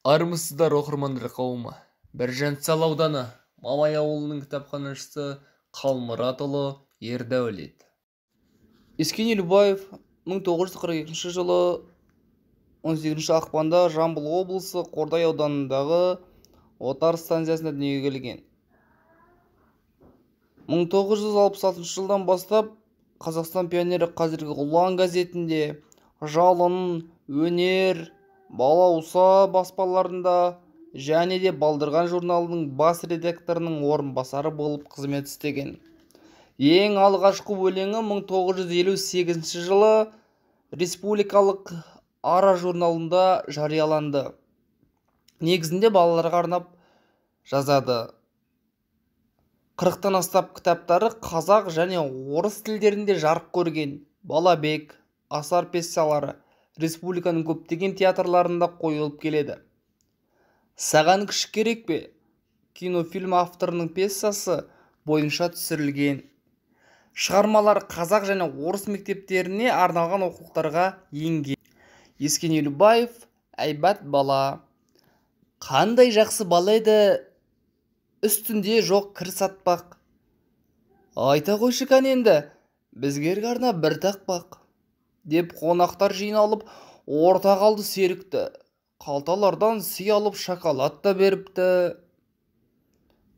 Армысыздар оқырмандар қауымы. Біржан-Сал ауданы Мамай ауылының кітапханашысы Қалмұратұлы Ердәулет. Ескен Елубаев 1942 жылы 18 ақпанда Жамбыл облысы Қордай ауданындағы Отар станциясында дүниеге келген. 1966 жылдан бастап Қазақстан пионері қазіргі ұлан газетінде, Жалын, Өнер, Балауса баспаларында және де Балдырған журналының бас редакторының орынбасары болып қызмет істеген. Ең алғашқы өлеңі 1958 жылы Республикалық Ара журналында жарияланды. Негізінде балаларға арнап жазады. 40-тан астам кітаптары қазақ және орыс тілдерінде жарық көрген. Балабек, Асар пьесалары республиканың көптеген театрларында қойылып келеді. Саған күш керек пе? Кинофильм авторының пьесасы бойынша түсірілген. Шығармалар қазақ және орыс мектептеріне арналған оқулықтарға енген. Ескен Елубаев, әйбат бала. Қандай жақсы бала еді, үстінде жоқ кір сатпақ. Айта қойшы кәне енді, бізге арнап бір тақпақ. Деп қонақтар жиналып, орта қалды серікті. Қалталардан сый алып шоколад та беріпті.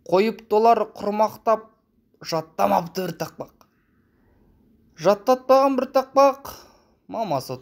Қойып толар құрмақтап, жаттамапты бір тақпақ. Жаттатпаған бір тақпақ, мамасы